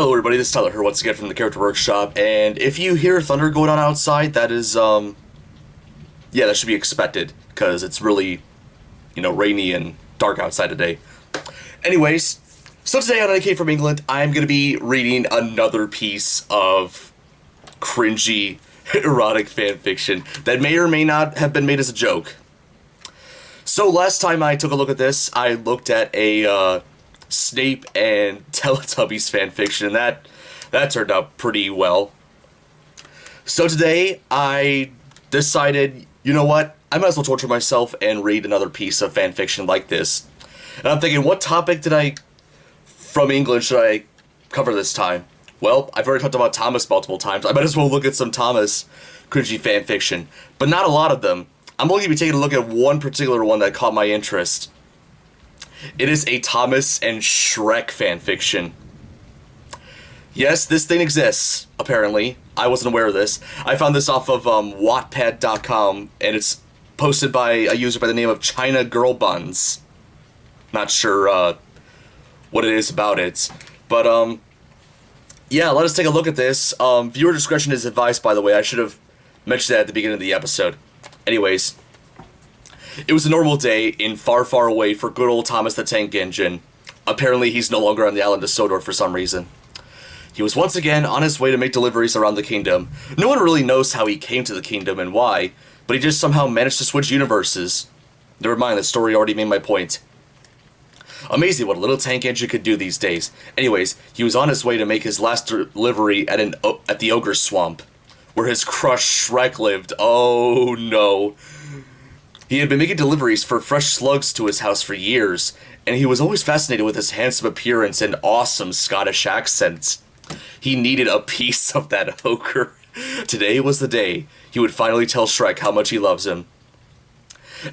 Hello everybody, this is Tyler here once again from the Character Workshop, and if you hear thunder going on outside, that is, yeah, that should be expected, because it's really, rainy and dark outside today. Anyways, so today on AK from England, I'm going to be reading another piece of cringy, erotic fanfiction that may or may not have been made as a joke. So last time I took a look at this, I looked at a, Snape and Teletubbies fanfiction, and that turned out pretty well. So today, I decided, you know what, I might as well torture myself and read another piece of fanfiction like this. And I'm thinking, what topic from England should I cover this time? Well, I've already talked about Thomas multiple times. I might as well look at some Thomas cringy fanfiction, but not a lot of them. I'm only going to be taking a look at one particular one that caught my interest. It is a Thomas and Shrek fanfiction. Yes, this thing exists, apparently. I wasn't aware of this. I found this off of Wattpad.com, and it's posted by a user by the name of China Girl Buns. Not sure what it is about it. But, yeah, let us take a look at this. Viewer discretion is advised, by the way. I should have mentioned that at the beginning of the episode. Anyways, it was a normal day in far, far away for good old Thomas the Tank Engine. Apparently, he's no longer on the island of Sodor for some reason. He was once again on his way to make deliveries around the kingdom. No one really knows how he came to the kingdom and why, but he just somehow managed to switch universes. Never mind, the story already made my point. Amazing what a little tank engine could do these days. Anyways, he was on his way to make his last delivery at the Ogre's Swamp, where his crush Shrek lived. Oh no. He had been making deliveries for fresh slugs to his house for years, and he was always fascinated with his handsome appearance and awesome Scottish accent. He needed a piece of that ogre. Today was the day he would finally tell Shrek how much he loves him.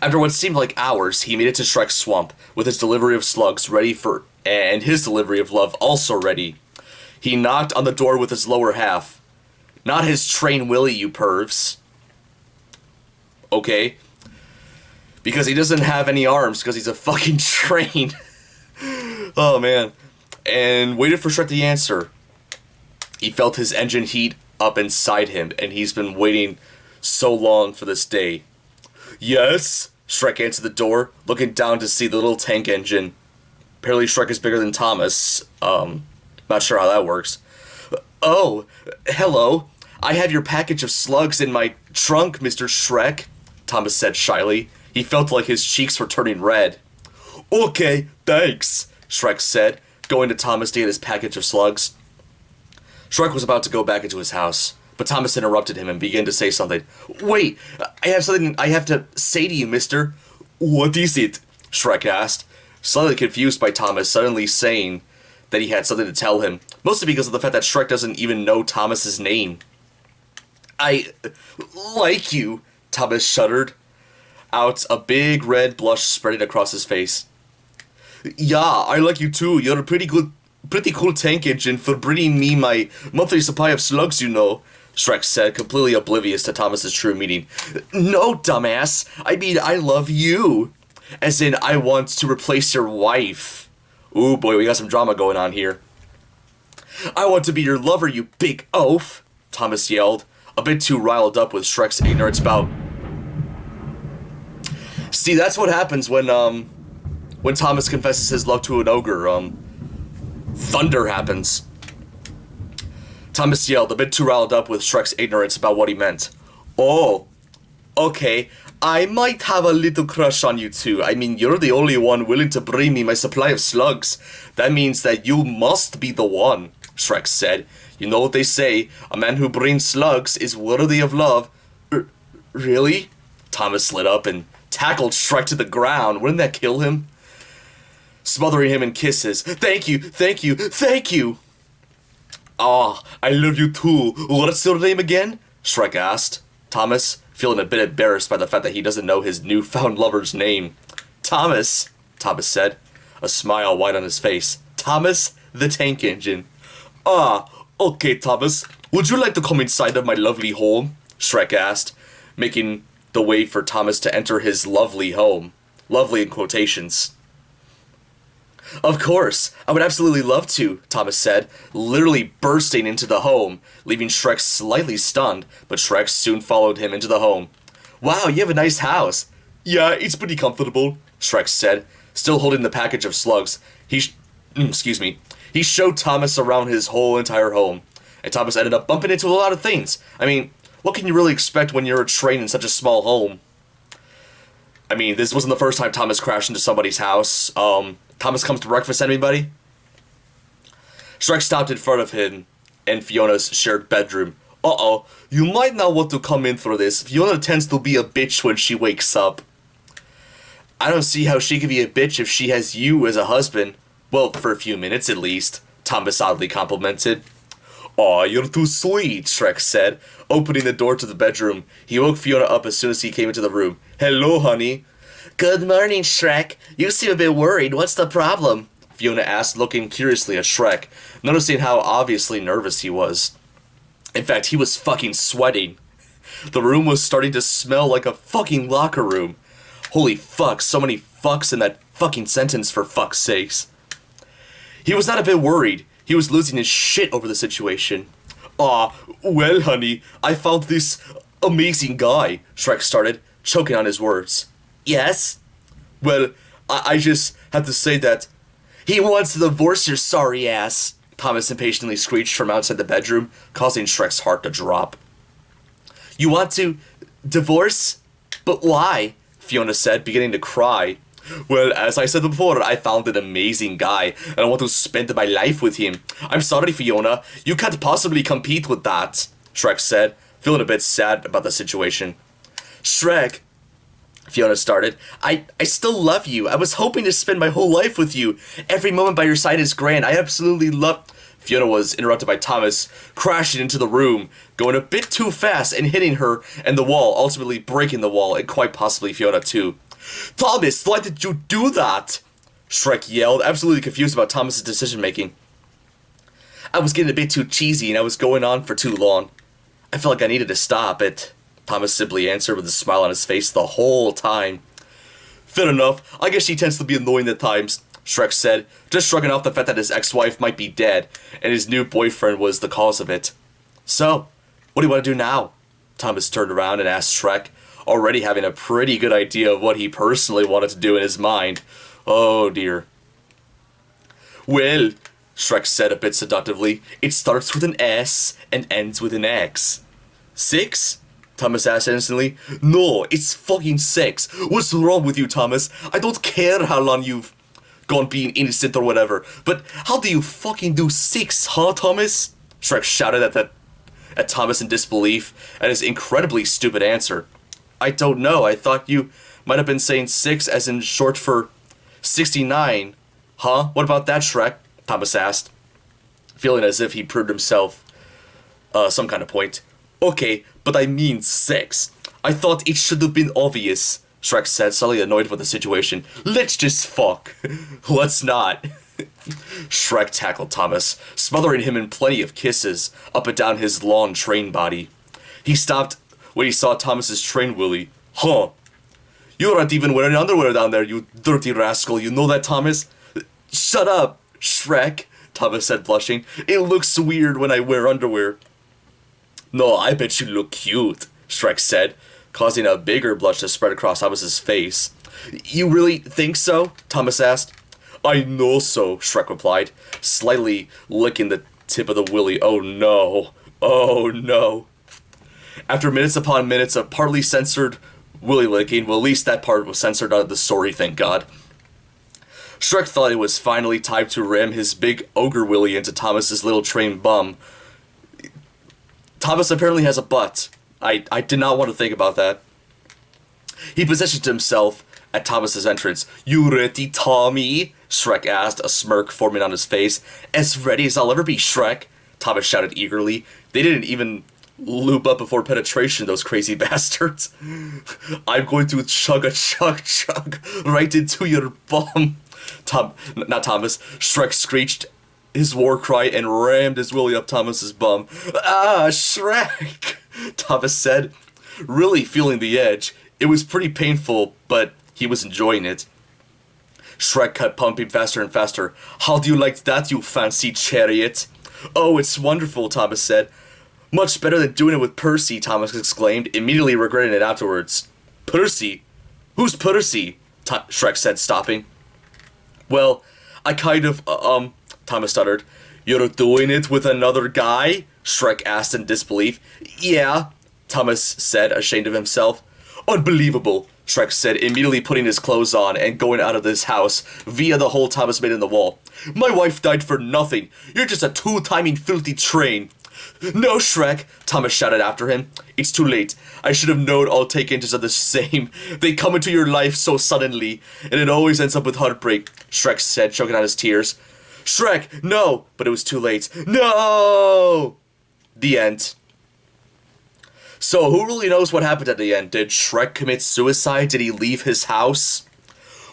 After what seemed like hours, he made it to Shrek's swamp, with his delivery of slugs ready and his delivery of love also ready. He knocked on the door with his lower half. Not his train Willie, you pervs. Okay. Because he doesn't have any arms, because he's a fucking train. Oh, man. And waited for Shrek to answer. He felt his engine heat up inside him, and he's been waiting so long for this day. Yes? Shrek answered the door, looking down to see the little tank engine. Apparently Shrek is bigger than Thomas. Not sure how that works. Oh, hello. I have your package of slugs in my trunk, Mr. Shrek, Thomas said shyly. He felt like his cheeks were turning red. Okay, thanks, Shrek said, going to Thomas to get his package of slugs. Shrek was about to go back into his house, but Thomas interrupted him and began to say something. Wait, I have something I have to say to you, mister. What is it? Shrek asked, slightly confused by Thomas suddenly saying that he had something to tell him, mostly because of the fact that Shrek doesn't even know Thomas's name. I like you, Thomas shuddered out, a big red blush spreading across his face. Yeah, I like you too. You're a pretty cool tank engine for bringing me my monthly supply of slugs, you know, Shrek said, completely oblivious to Thomas's true meaning. No, dumbass. I mean, I love you. As in, I want to replace your wife. Ooh, boy, we got some drama going on here. I want to be your lover, you big oaf, Thomas yelled, a bit too riled up with Shrek's ignorance about... See, that's what happens when Thomas confesses his love to an ogre. Thunder happens. Thomas yelled, a bit too riled up with Shrek's ignorance about what he meant. Oh, okay. I might have a little crush on you too. I mean, you're the only one willing to bring me my supply of slugs. That means that you must be the one, Shrek said. You know what they say, a man who brings slugs is worthy of love. Really? Thomas lit up and tackled Shrek to the ground. Wouldn't that kill him? Smothering him in kisses. Thank you, thank you, thank you! Ah, I love you too. What's your name again? Shrek asked. Thomas, feeling a bit embarrassed by the fact that he doesn't know his newfound lover's name. Thomas said, a smile wide on his face. Thomas the Tank Engine. Ah, okay, Thomas. Would you like to come inside of my lovely home? Shrek asked, making the way for Thomas to enter his lovely home. Lovely in quotations. Of course, I would absolutely love to, Thomas said, literally bursting into the home, leaving Shrek slightly stunned, but Shrek soon followed him into the home. Wow, you have a nice house. Yeah, it's pretty comfortable, Shrek said, still holding the package of slugs. He showed Thomas around his whole entire home, and Thomas ended up bumping into a lot of things. I mean, what can you really expect when you're trained in such a small home? I mean, this wasn't the first time Thomas crashed into somebody's house. Thomas comes to breakfast, anybody? Shrek stopped in front of him in Fiona's shared bedroom. Uh-oh, you might not want to come in for this. Fiona tends to be a bitch when she wakes up. I don't see how she could be a bitch if she has you as a husband. Well, for a few minutes at least, Thomas oddly complimented. Aw, you're too sweet, Shrek said, opening the door to the bedroom. He woke Fiona up as soon as he came into the room. Hello, honey. Good morning, Shrek. You seem a bit worried. What's the problem? Fiona asked, looking curiously at Shrek, noticing how obviously nervous he was. In fact, he was fucking sweating. The room was starting to smell like a fucking locker room. Holy fuck, so many fucks in that fucking sentence, for fuck's sakes. He was not a bit worried. He was losing his shit over the situation. Aw, well, honey, I found this amazing guy, Shrek started, choking on his words. Yes? Well, I just have to say that he wants to divorce your sorry ass, Thomas impatiently screeched from outside the bedroom, causing Shrek's heart to drop. You want to divorce? But why? Fiona said, beginning to cry. Well, as I said before, I found an amazing guy, and I want to spend my life with him. I'm sorry, Fiona. You can't possibly compete with that, Shrek said, feeling a bit sad about the situation. Shrek, Fiona started, I still love you. I was hoping to spend my whole life with you. Every moment by your side is grand. I absolutely love... Fiona was interrupted by Thomas crashing into the room, going a bit too fast and hitting her and the wall, ultimately breaking the wall, and quite possibly Fiona too. Thomas, why did you do that? Shrek yelled, absolutely confused about Thomas' decision-making. I was getting a bit too cheesy and I was going on for too long. I felt like I needed to stop it, Thomas simply answered with a smile on his face the whole time. Fair enough, I guess she tends to be annoying at times, Shrek said, just shrugging off the fact that his ex-wife might be dead and his new boyfriend was the cause of it. So, what do you want to do now? Thomas turned around and asked Shrek, already having a pretty good idea of what he personally wanted to do in his mind. Oh dear. Well, Shrek said a bit seductively, it starts with an S and ends with an X. 6? Thomas asked instantly. No, it's fucking 6. What's wrong with you, Thomas? I don't care how long you've gone being innocent or whatever, but how do you fucking do 6, huh, Thomas? Shrek shouted at Thomas in disbelief at his incredibly stupid answer. I don't know, I thought you might have been saying 6 as in short for 69. Huh? What about that, Shrek? Thomas asked, feeling as if he proved himself some kind of point. Okay, but I mean 6. I thought it should have been obvious, Shrek said, slightly annoyed with the situation. Let's just fuck. Let's not. Shrek tackled Thomas, smothering him in plenty of kisses up and down his long train body. He stopped when he saw Thomas's train willy. Huh. You aren't even wearing underwear down there, you dirty rascal. You know that, Thomas? Shut up, Shrek, Thomas said, blushing. It looks weird when I wear underwear. No, I bet you look cute, Shrek said, causing a bigger blush to spread across Thomas's face. You really think so? Thomas asked. I know so, Shrek replied, slightly licking the tip of the willy. Oh no. Oh no. After minutes upon minutes of partly censored willy licking, well, at least that part was censored out of the story, thank God. Shrek thought it was finally time to ram his big ogre willy into Thomas's little train bum. Thomas apparently has a butt. I did not want to think about that. He positioned himself at Thomas's entrance. You ready, Tommy? Shrek asked, a smirk forming on his face. As ready as I'll ever be, Shrek, Thomas shouted eagerly. They didn't even lube up before penetration, those crazy bastards. I'm going to chug right into your bum. Not Thomas. Shrek screeched his war cry and rammed his willy up Thomas's bum. Ah, Shrek, Thomas said, really feeling the edge. It was pretty painful, but he was enjoying it. Shrek kept pumping faster and faster. How do you like that, you fancy chariot? Oh, it's wonderful, Thomas said. Much better than doing it with Percy, Thomas exclaimed, immediately regretting it afterwards. Percy? Who's Percy? Shrek said, stopping. Well, I kind of, Thomas stuttered. You're doing it with another guy? Shrek asked in disbelief. Yeah, Thomas said, ashamed of himself. Unbelievable, Shrek said, immediately putting his clothes on and going out of this house via the hole Thomas made in the wall. My wife died for nothing. You're just a two-timing filthy train. No, Shrek, Thomas shouted after him. It's too late. I should have known all take-inches are the same. They come into your life so suddenly, and it always ends up with heartbreak, Shrek said, choking out his tears. Shrek, no! But it was too late. No! The end. So, who really knows what happened at the end? Did Shrek commit suicide? Did he leave his house?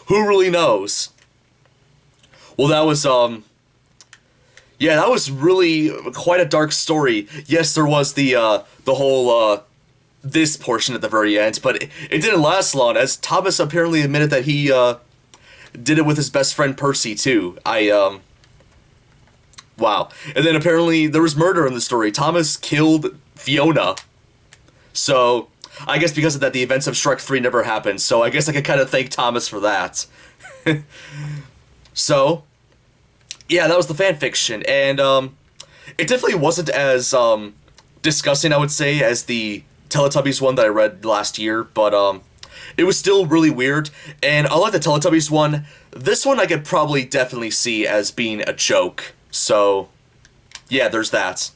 Who really knows? Well, that was, yeah, that was really quite a dark story. Yes, there was the whole, this portion at the very end, but it didn't last long, as Thomas apparently admitted that he, did it with his best friend Percy, too. Wow. And then apparently there was murder in the story. Thomas killed Fiona. So, I guess because of that, the events of Shrek 3 never happened, so I guess I could kind of thank Thomas for that. So, yeah, that was the fanfiction, and, it definitely wasn't as, disgusting, I would say, as the Teletubbies one that I read last year, but, it was still really weird, and unlike the Teletubbies one, this one I could probably definitely see as being a joke, so, yeah, there's that.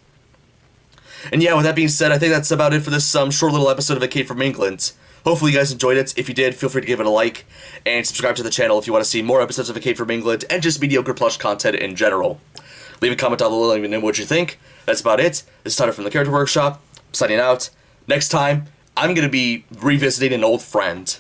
And yeah, with that being said, I think that's about it for this short little episode of A Kid from England. Hopefully you guys enjoyed it. If you did, feel free to give it a like, and subscribe to the channel if you want to see more episodes of A Kid from England, and just mediocre plush content in general. Leave a comment down below, let me know what you think. That's about it. This is Tyler from the Character Workshop, signing out. Next time, I'm going to be revisiting an old friend.